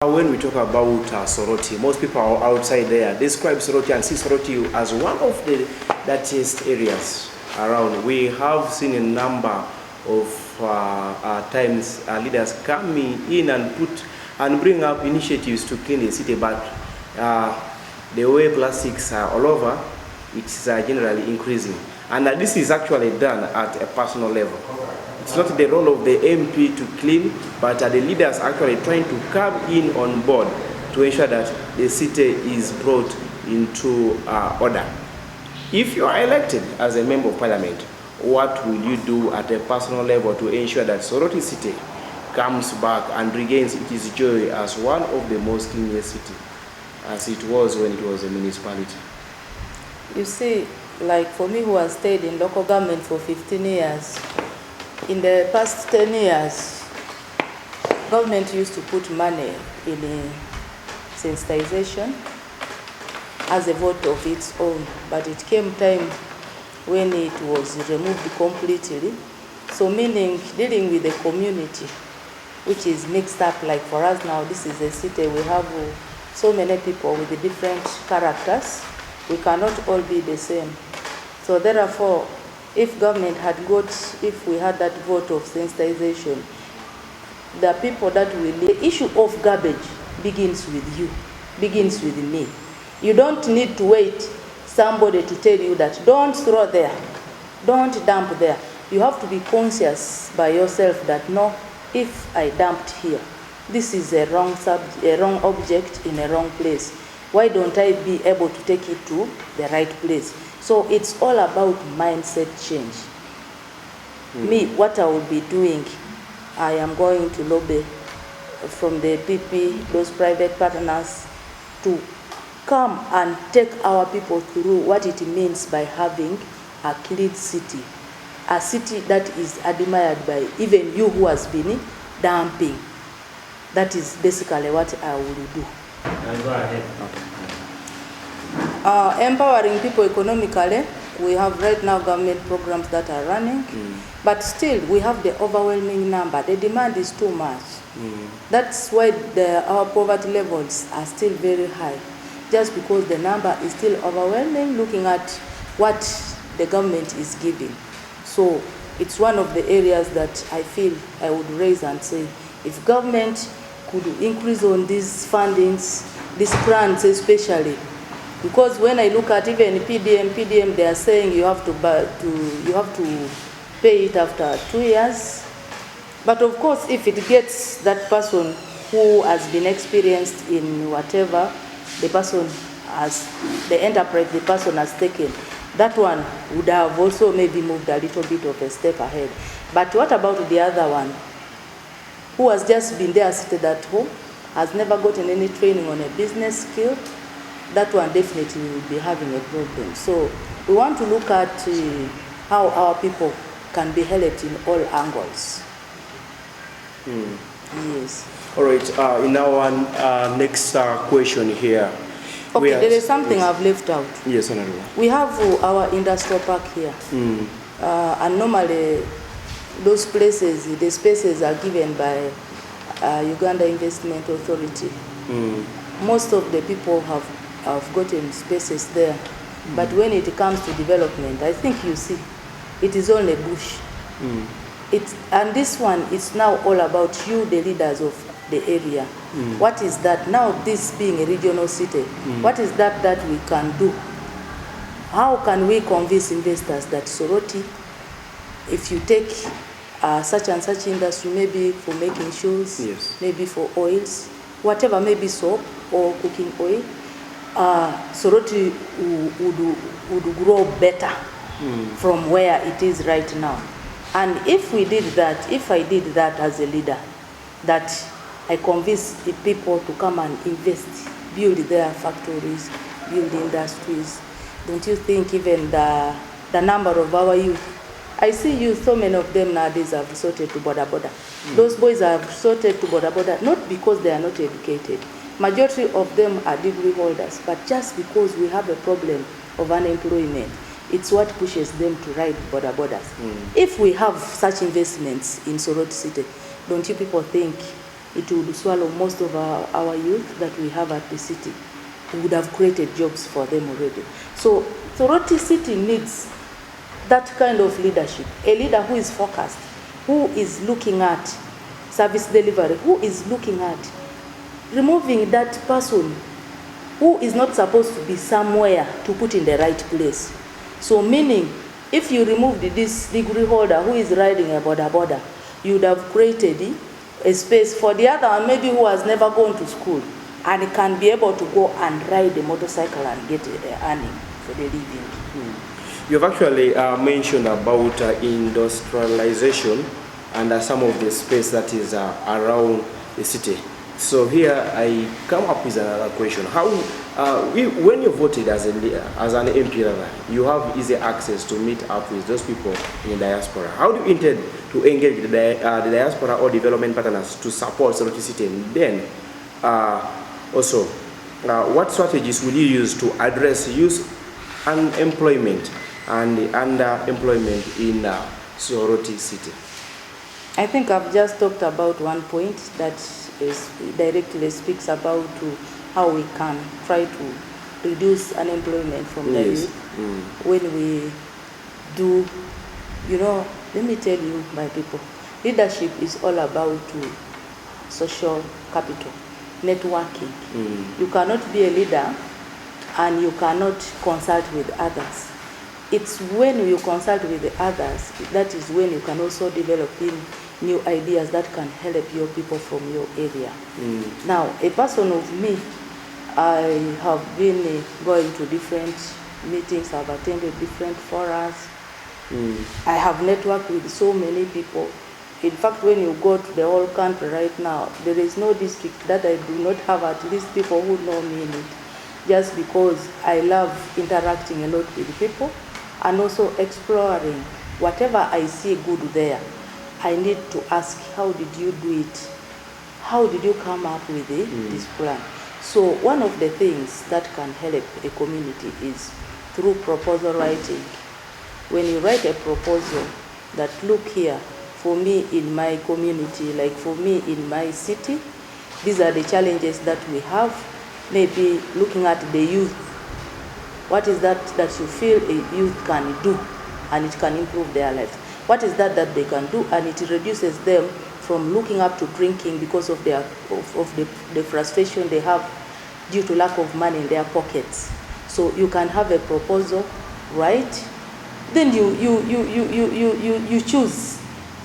When we talk about Soroti, most people are outside there describe Soroti and see Soroti as one of the dirtiest areas around. We have seen a number of times leaders coming in and bring up initiatives to clean the city, but the way plastics are all over, it's generally increasing. And this is actually done at a personal level. It's not the role of the MP to clean, but the leaders actually trying to come in on board to ensure that the city is brought into order. If you are elected as a member of parliament, what will you do at a personal level to ensure that Soroti City comes back and regains its joy as one of the most cleanest cities as it was when it was a municipality? You see, like for me who has stayed in local government for 15 years, in the past 10 years, government used to put money in sensitization as a vote of its own, but it came time when it was removed completely. So meaning dealing with the community, which is mixed up. Like for us now, this is a city, we have so many people with different characters. We cannot all be the same. So therefore, if government had if we had that vote of sensitization, the people that will lead, the issue of garbage begins with you, begins with me. You don't need to wait somebody to tell you that don't throw there, don't dump there. You have to be conscious by yourself that no, if I dumped here, this is a wrong object in a wrong place. Why don't I be able to take it to the right place? So it's all about mindset change. Me, what I will be doing, I am going to lobby from the PP, those private partners, to come and take our people through what it means by having a clean city. A city that is admired by even you who has been dumping. That is basically what I will do. Go ahead. Okay. Empowering people economically, we have right now government programs that are running, but still we have the overwhelming number. The demand is too much. That's why our poverty levels are still very high, just because the number is still overwhelming, looking at what the government is giving. So it's one of the areas that I feel I would raise and say, if government could increase on these fundings, these grants especially, because when I look at even PDM, they are saying you have to pay it after 2 years. But of course, if it gets that person who has been experienced in whatever the person has, the enterprise the person has taken, that one would have also maybe moved a little bit of a step ahead. But what about the other one, who has just been there, seated at home, has never gotten any training on a business skill? That one definitely will be having a problem. So we want to look at how our people can be helped in all angles. Yes. All right. In our next question here. Okay, there is something I've left out. Yes, Honorable. We have our industrial park here. And normally those places, the spaces are given by Uganda Investment Authority. Most of the people have gotten spaces there. But when it comes to development, I think you see, it is only bush. And this one is now all about you, the leaders of the area. What is that? Now this being a regional city, what is that we can do? How can we convince investors that Soroti, if you take such and such industry, maybe for making shoes, maybe for oils, whatever, maybe soap or cooking oil, Soroti would grow better from where it is right now. And if we did that, if I did that as a leader, that I convince the people to come and invest, build their factories, build industries, don't you think even the number of our youth, I see youth, so many of them nowadays have resorted to boda boda. Those boys have resorted to boda boda, not because they are not educated. Majority of them are degree holders, but just because we have a problem of unemployment, it's what pushes them to ride boda bodas. If we have such investments in Soroti City, don't you people think it would swallow most of our youth that we have at the city. We would have created jobs for them already. So Soroti City needs that kind of leadership, a leader who is focused, who is looking at service delivery, who is looking at removing that person who is not supposed to be somewhere to put in the right place. So meaning, if you removed this degree holder who is riding a border, you would have created a space for the other one maybe who has never gone to school and can be able to go and ride a motorcycle and get earning for the living. You've actually mentioned about industrialization and some of the space that is around the city. So here I come up with another question. How, when you voted as an MP, you have easy access to meet up with those people in the diaspora. How do you intend to engage the diaspora or development partners to support Soroti City? And then also, what strategies will you use to address youth unemployment and the underemployment in Soroti City? I think I've just talked about one point that directly speaks about how we can try to reduce unemployment from the youth. When we do, let me tell you, my people, leadership is all about social capital, networking. You cannot be a leader and you cannot consult with others. It's when you consult with the others, that is when you can also develop new ideas that can help your people from your area. Now, a person of me, I have been going to different meetings, I've attended different forums. I have networked with so many people. In fact, when you go to the whole country right now, there is no district that I do not have at least people who know me in it. Just because I love interacting a lot with people and also exploring whatever I see good there. I need to ask, how did you do it? How did you come up with this plan? So one of the things that can help a community is through proposal writing. When you write a proposal that, look here, for me in my community, like for me in my city, these are the challenges that we have. Maybe looking at the youth, what is that you feel a youth can do and it can improve their lives? What is that they can do and it reduces them from looking up to drinking because of the frustration they have due to lack of money in their pockets. So you can have a proposal, right? Then you choose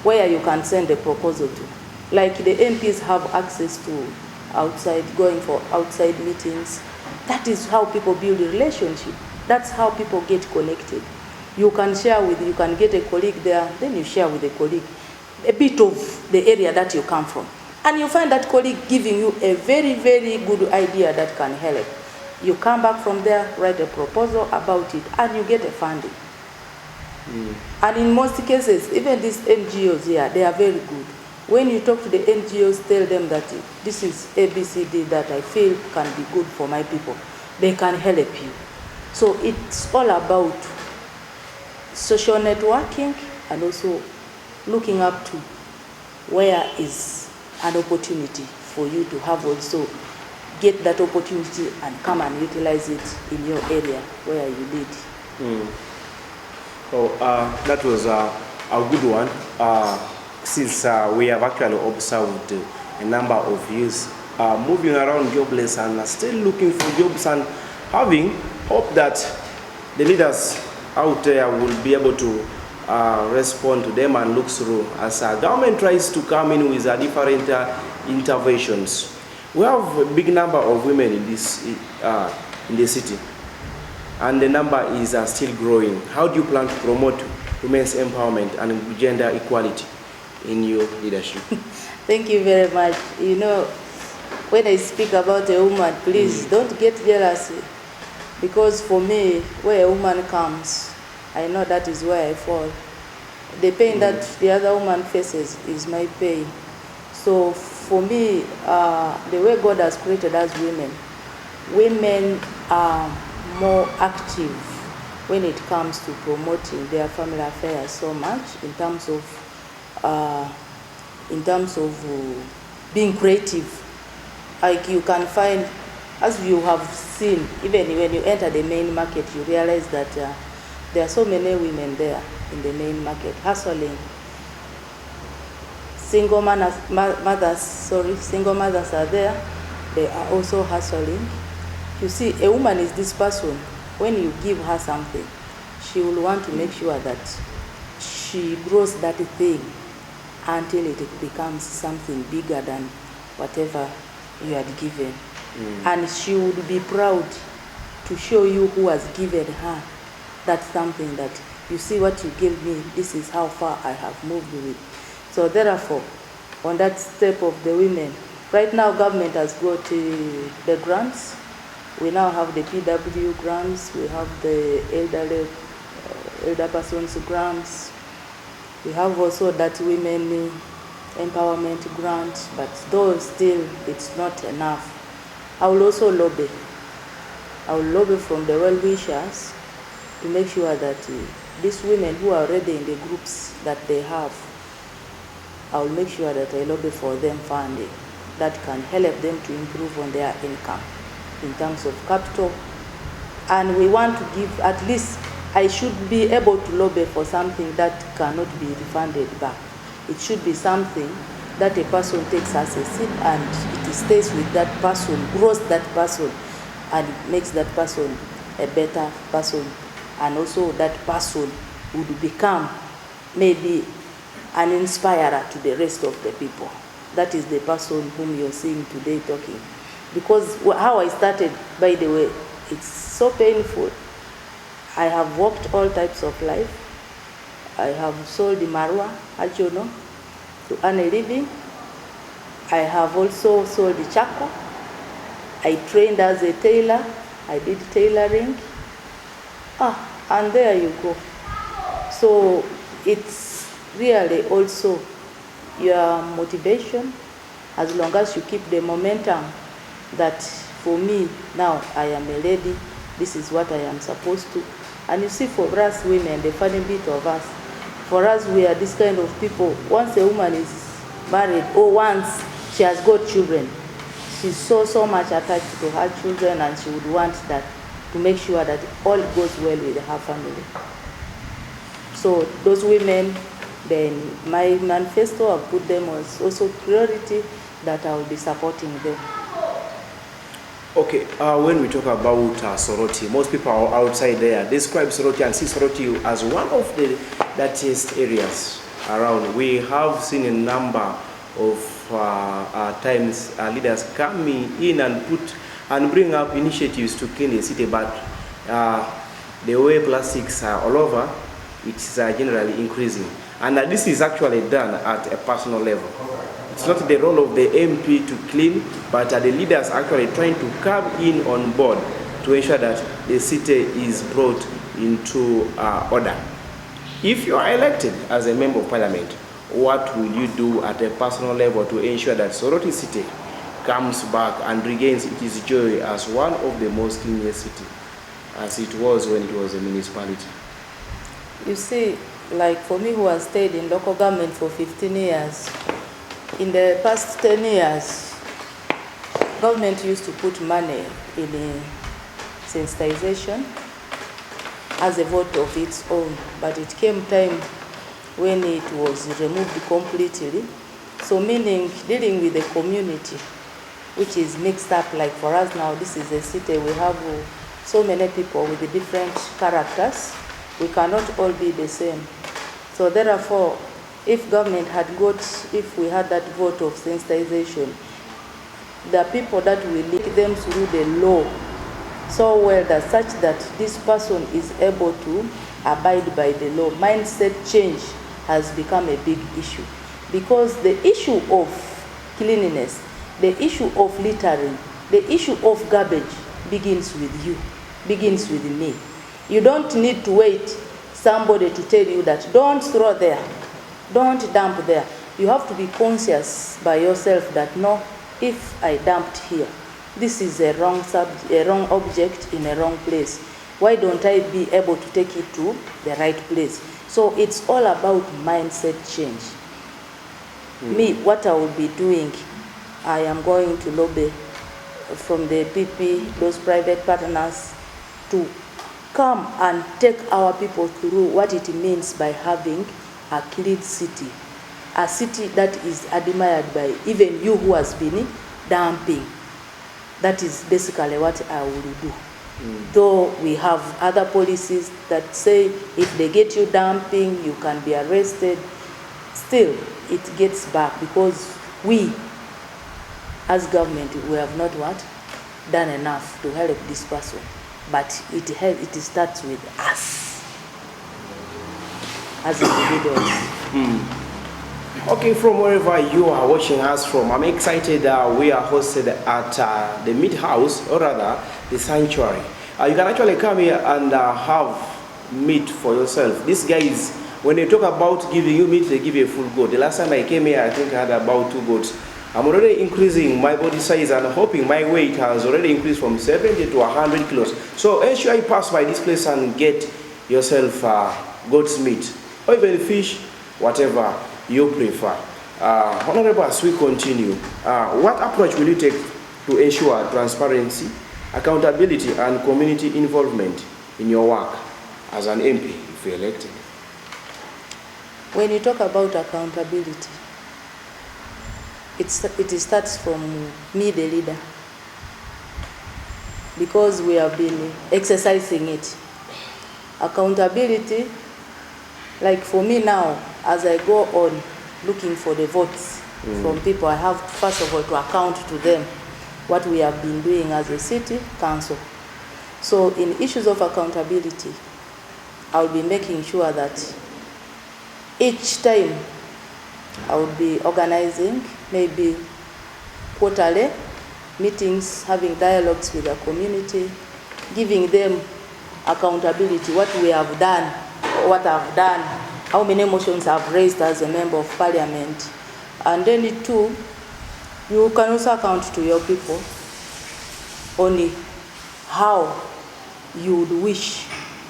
where you can send the proposal to. Like the MPs have access to going for outside meetings. That is how people build a relationship. That's how people get connected. You can get a colleague there, then you share with a colleague a bit of the area that you come from. And you find that colleague giving you a very, very good idea that can help. You come back from there, write a proposal about it, and you get a funding. And in most cases, even these NGOs here, they are very good. When you talk to the NGOs, tell them that this is ABCD that I feel can be good for my people. They can help you. So it's all about social networking and also looking up to where is an opportunity for you to have also get that opportunity and come and utilize it in your area where you live. That was a good one. Since we have actually observed a number of youth moving around jobless and still looking for jobs and having hope that the leaders out there will be able to respond to them and look through as government tries to come in with different interventions. We have a big number of women in the city, and the number is still growing. How do you plan to promote women's empowerment and gender equality in your leadership? Thank you very much. When I speak about a woman, please don't get jealous, because for me, where a woman comes, I know that is where I fall. The pain that the other woman faces is my pain. So for me, the way God has created us women are more active when it comes to promoting their family affairs so much in terms of being creative. Like you can find, as you have seen, even when you enter the main market, you realize that there are so many women there in the main market hustling. Single mothers are there. They are also hustling. You see, a woman is this person. When you give her something, she will want to make sure that she grows that thing until it becomes something bigger than whatever you had given. And she would be proud to show you who has given her that something, that you see what you gave me, this is how far I have moved with it. So therefore, on that step of the women, right now government has got the grants. We now have the PW grants, we have the elder persons grants, we have also that women empowerment grant, but though still it's not enough. I will also lobby. I will lobby from the well-wishers to make sure that these women who are already in the groups that they have, I will make sure that I lobby for them funding that can help them to improve on their income in terms of capital. And we want to give, at least I should be able to lobby for something that cannot be refunded back. It should be something that a person takes as a seed and it stays with that person, grows that person, and makes that person a better person. And also that person would become maybe an inspirer to the rest of the people. That is the person whom you're seeing today talking. Because how I started, by the way, it's so painful. I have walked all types of life. I have sold the marwa, ajono, to earn a living. I have also sold the charcoal. I trained as a tailor. I did tailoring. And there you go. So it's really also your motivation, as long as you keep the momentum that for me, now I am a lady, this is what I am supposed to. And you see, for us women, the funny bit of us, for us, we are this kind of people. Once a woman is married, or once she has got children, she's so much attached to her children, and she would want that to make sure that all goes well with her family. So those women, then my manifesto, I've put them as also priority, that I will be supporting them. Okay, when we talk about Soroti, most people outside there describe Soroti and see Soroti as one of the dirtiest areas around. We have seen a number of times leaders coming in and bring up initiatives to clean the city, but the way plastics are all over, it's generally increasing. And this is actually done at a personal level. It's not the role of the MP to clean, but the leaders actually trying to come in on board to ensure that the city is brought into order. If you are elected as a member of parliament, what will you do at a personal level to ensure that Soroti City comes back and regains its joy as one of the most cleanest cities, as it was when it was a municipality? You see, like for me who has stayed in local government for 15 years, in the past 10 years, government used to put money in sensitization as a vote of its own, but it came time when it was removed completely. So meaning dealing with the community, which is mixed up. Like for us now, this is a city, we have so many people with the different characters. We cannot all be the same. So therefore, if government had got, if we had that vote of sensitization, the people that will lead them through the law so well that such that this person is able to abide by the law, mindset change has become a big issue. Because the issue of cleanliness, the issue of littering, the issue of garbage begins with you, begins with me. You don't need to wait somebody to tell you that don't throw there, don't dump there. You have to be conscious by yourself that no, if I dumped here, this is a wrong object in a wrong place. Why don't I be able to take it to the right place? So it's all about mindset change. Me, what I will be doing I am going to lobby from the PP, those private partners, to come and take our people through what it means by having a clean city, a city that is admired by even you who has been dumping. That is basically what I will do. Though we have other policies that say if they get you dumping, you can be arrested, still it gets back because we, as government, we have not done enough to help this person. But it starts with us as individuals. Okay, from wherever you are watching us from, I'm excited we are hosted at the Meat House, or rather the Sanctuary. You can actually come here and have meat for yourself. These guys, when they talk about giving you meat, they give you a full goat. The last time I came here, I think I had about 2 goats. I'm already increasing my body size and hoping my weight has already increased from 70 to 100 kilos. So ensure you pass by this place and get yourself goat's meat, or even fish, whatever you prefer. Honorable, as we continue, what approach will you take to ensure transparency, accountability, and community involvement in your work as an MP if you're elected? When you talk about accountability, it starts from me, the leader, because we have been exercising it. Accountability, like for me now, as I go on looking for the votes from people, I have first of all to account to them what we have been doing as a city council. So in issues of accountability, I'll be making sure that each time I will be organizing maybe quarterly meetings, having dialogues with the community, giving them accountability, what we have done, what I've done, how many motions I've raised as a member of parliament. And then it too, you can also account to your people only how you would wish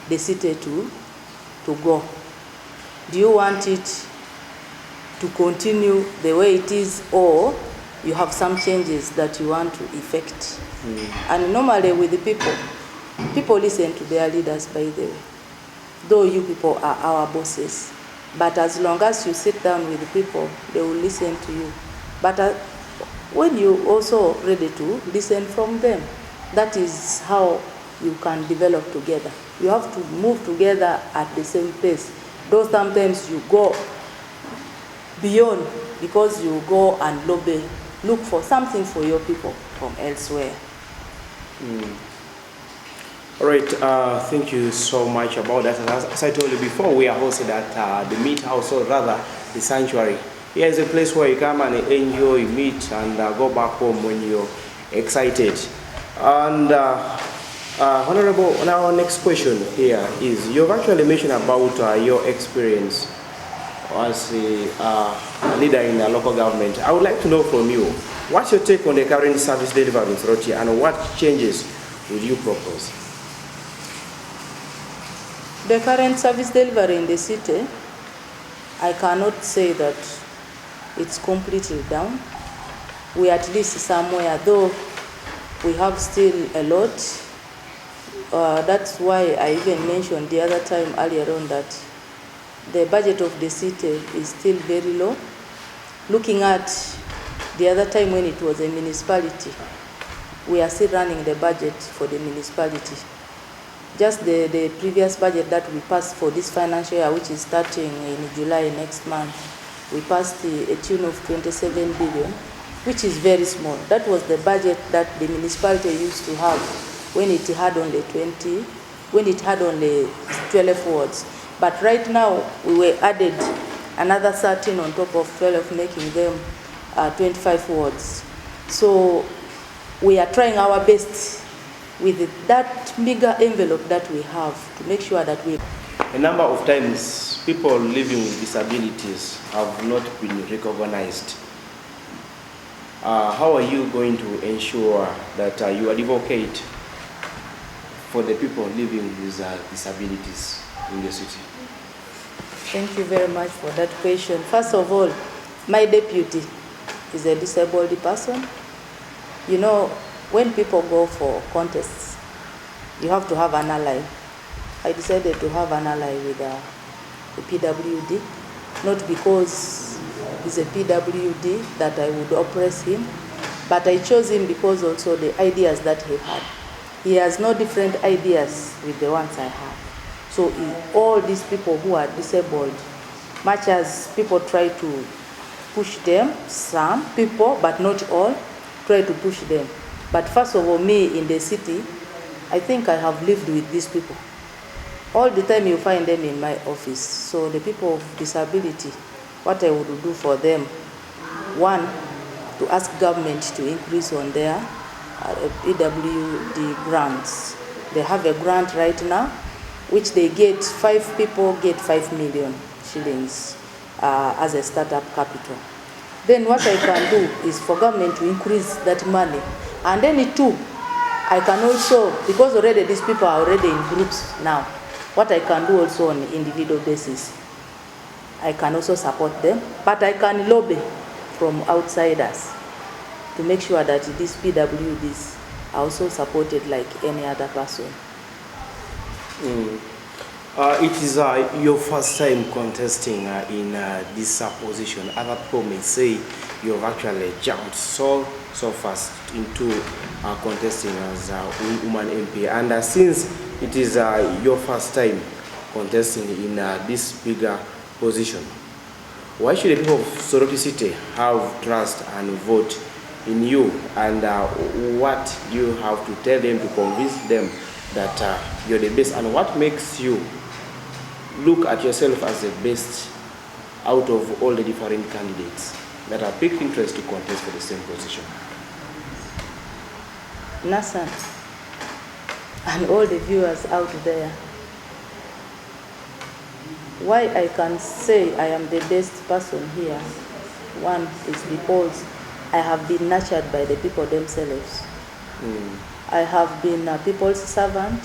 the city to go. Do you want it to continue the way it is, or you have some changes that you want to effect? And normally with the people listen to their leaders, by the way. Though you people are our bosses, but as long as you sit down with the people, they will listen to you. But when you also ready to listen from them, that is how you can develop together. You have to move together at the same pace. Though sometimes you go beyond because you go and lobby, look for something for your people from elsewhere. All right, thank you so much about that. And as I told you before, we are hosted at the Meat House, or rather the Sanctuary. Here is a place where you come and enjoy meat and go back home when you're excited. And Honorable, now our next question here is, you've actually mentioned about your experience as a leader in a local government. I would like to know from you, what's your take on the current service delivery in Soroti, and what changes would you propose? The current service delivery in the city, I cannot say that it's completely down. We at least somewhere, though we have still a lot. That's why I even mentioned the other time earlier on that the budget of the city is still very low. Looking at the other time when it was a municipality, we are still running the budget for the municipality. Just the previous budget that we passed for this financial year, which is starting in July next month, we passed a tune of 27 billion, which is very small. That was the budget that the municipality used to have when it had only 12 wards. But right now, we were added another 13 on top of 12, making them 25 wards. So we are trying our best with that bigger envelope that we have to make sure that we... A number of times, people living with disabilities have not been recognized. How are you going to ensure that you advocate for the people living with disabilities in the city? Thank you very much for that question. First of all, my deputy is a disabled person. You know, when people go for contests, you have to have an ally. I decided to have an ally with the PWD, not because he's a PWD that I would oppress him, but I chose him because also the ideas that he had. He has no different ideas with the ones I have. So all these people who are disabled, much as people try to push them, some people, but not all, try to push them. But first of all, me in the city, I think I have lived with these people. All the time you find them in my office. So the people of disability, what I would do for them, one, to ask government to increase on their PWD grants. They have a grant right now, which they get, 5 people get 5 million shillings as a startup capital. Then what I can do is for government to increase that money. And then it too, I can also, because already these people are already in groups now, what I can do also on an individual basis, I can also support them, but I can lobby from outsiders to make sure that these PWDs are also supported like any other person. It is your first time contesting in this position. Other people may say you have actually jumped so fast into contesting as a woman MP. And since it is your first time contesting in this bigger position, why should the people of Soroti City have trust and vote in you? And what you have to tell them to convince them that you're the best? And what makes you look at yourself as the best out of all the different candidates that have picked interest to contest for the same position? Nassan and all the viewers out there, why I can say I am the best person here, one is because I have been nurtured by the people themselves. I have been a people's servant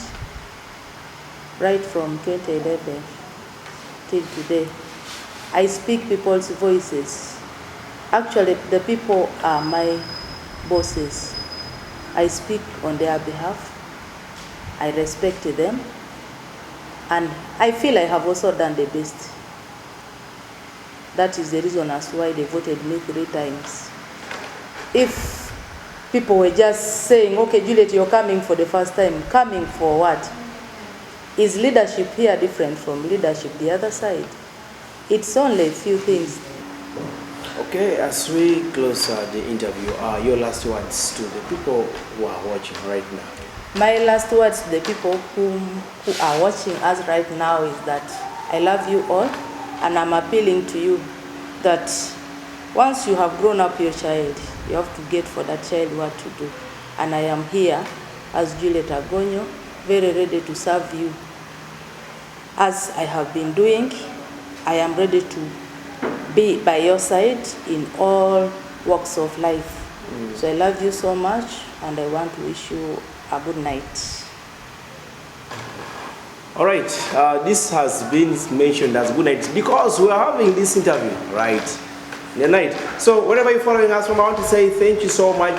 right from 2011 till today. I speak people's voices. Actually, the people are my bosses. I speak on their behalf. I respect them. And I feel I have also done the best. That is the reason as why they voted me 3 times. If people were just saying, okay, Juliet, you're coming for the first time, coming for what? Is leadership here different from leadership the other side? It's only a few things. Okay, as we close the interview, your last words to the people who are watching right now. My last words to the people who are watching us right now is that I love you all, and I'm appealing to you that once you have grown up your child, you have to get for that child what to do. And I am here as Juliet Agonyo, very ready to serve you. As I have been doing, I am ready to be by your side in all walks of life. So I love you so much, and I want to wish you a good night. All right, this has been mentioned as good night because we are having this interview right in the night. So whenever you're following us from, I want to say thank you so much.